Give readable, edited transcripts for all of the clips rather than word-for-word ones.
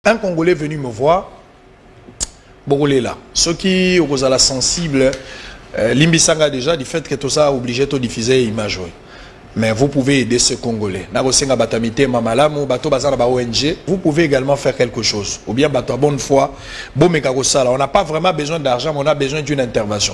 Un Congolais venu me voir, Bogolé là. Ceux qui sont la sensible, Limbisanga déjà, du fait que tout ça obligé de diffuser l'image. Mais vous pouvez aider ce Congolais. Vous pouvez également faire quelque chose. Ou bien, bonne foi, on n'a pas vraiment besoin d'argent, mais on a besoin d'une intervention.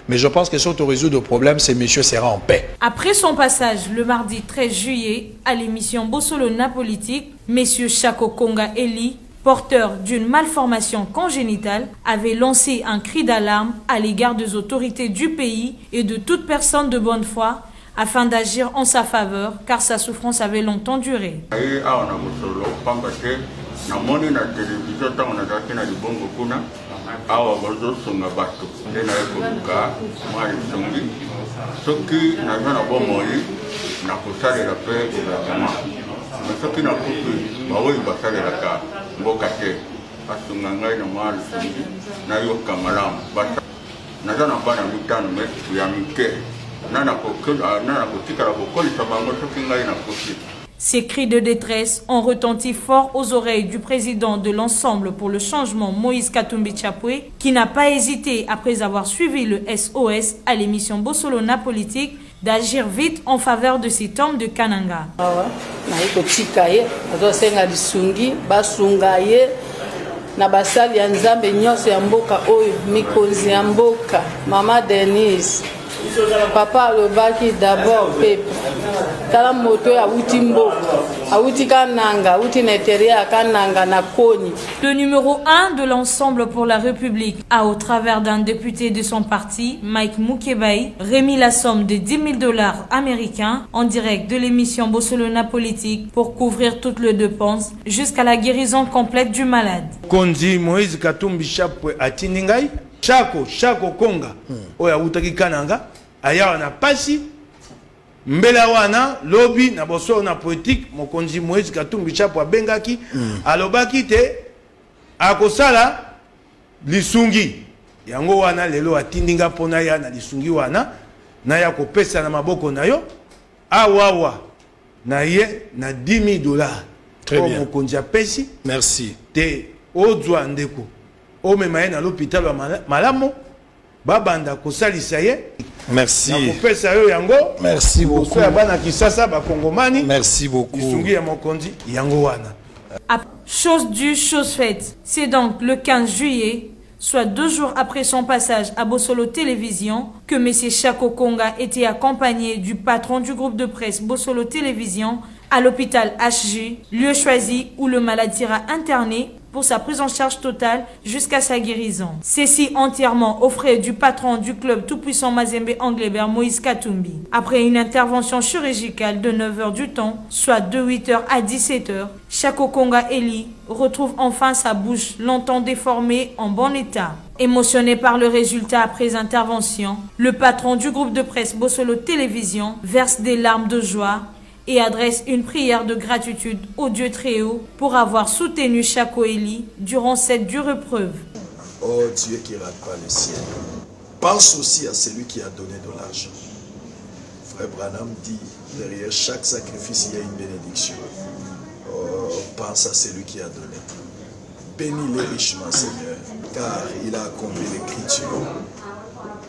Mais je pense que si on te résout le problème, ces messieurs seront en paix. Après son passage le mardi 13 juillet à l'émission Bosolo-Na Politique, messieurs Chako Konga Eli, porteur d'une malformation congénitale, avait lancé un cri d'alarme à l'égard des autorités du pays et de toute personne de bonne foi afin d'agir en sa faveur car sa souffrance avait longtemps duré. Ces cris de détresse ont retenti fort aux oreilles du président de l'Ensemble pour le changement, Moïse Katumbi Chapwe, qui n'a pas hésité, après avoir suivi le SOS à l'émission Bosolo-Na Politique, d'agir vite en faveur de cet homme de Kananga. Maman Denise, papa Lobaki d'abord Pepe. Le numéro 1 de l'Ensemble pour la République a, au travers d'un député de son parti, Mike Mukebai, remis la somme de 10 000 $ américains en direct de l'émission Bosolo-Na Politique pour couvrir toutes les dépenses jusqu'à la guérison complète du malade. Kondi Moïse Katumbi Chapwe Atiningai, Chako Konga, Oya Utaki Kananga, aya na pasi. Mbela wana lobby na boso na politique mokonzi Moïse Katumbi Chapwe bengaki alobaki te akosala lisungi yango wana lelo atindinga pona ya na lisungi wana na ya kopesa na maboko na yo awawa na ye na 10 000 $. Très bien. Mokonzi apesi Merci. te ozwa ndeko o mema na l'hôpital malamo babanda kosalisa ye. Merci. Merci beaucoup. Merci beaucoup. Chose due, chose faite. C'est donc le 15 juillet, soit 2 jours après son passage à Bosolo Télévision, que M. Chako Konga était accompagné du patron du groupe de presse Bosolo Télévision à l'hôpital HJ, lieu choisi où le malade sera interné pour sa prise en charge totale jusqu'à sa guérison. Ceci entièrement aux frais du patron du club tout-puissant Mazembe Anglebert, Moïse Katumbi. Après une intervention chirurgicale de 9 h du temps, soit de 8 h à 17 h, Chako Konga Eli retrouve enfin sa bouche longtemps déformée en bon état. Émotionné par le résultat après intervention, le patron du groupe de presse Bosolo Télévision verse des larmes de joie et adresse une prière de gratitude au Dieu très haut pour avoir soutenu Chako Eli durant cette dure épreuve. Oh Dieu qui rate pas le ciel, pense aussi à celui qui a donné de l'argent. Frère Branham dit, derrière chaque sacrifice, il y a une bénédiction. Oh, pense à celui qui a donné. Bénis-le richement, Seigneur, car il a accompli l'écriture.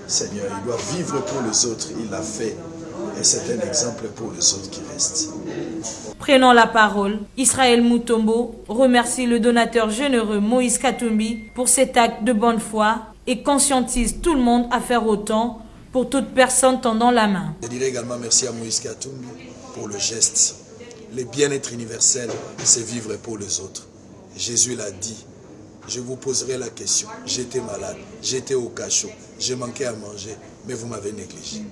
Seigneur, il doit vivre pour les autres, il l'a fait. Et c'est un exemple pour les autres qui restent. Prenant la parole, Israël Mutombo remercie le donateur généreux Moïse Katumbi pour cet acte de bonne foi et conscientise tout le monde à faire autant pour toute personne tendant la main. Je dirais également merci à Moïse Katumbi pour le geste. Le bien-être universel, c'est vivre pour les autres. Jésus l'a dit. Je vous poserai la question. J'étais malade, j'étais au cachot, j'ai manqué à manger, mais vous m'avez négligé.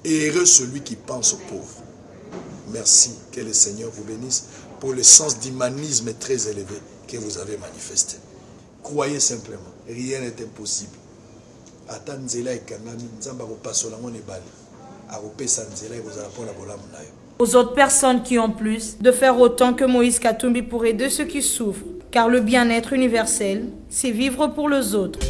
Et heureux celui qui pense aux pauvres. Merci, que le Seigneur vous bénisse pour le sens d'humanisme très élevé que vous avez manifesté. Croyez simplement, rien n'est impossible. Aux autres personnes qui ont plus, de faire autant que Moïse Katumbi pour aider ceux qui souffrent, car le bien-être universel, c'est vivre pour les autres.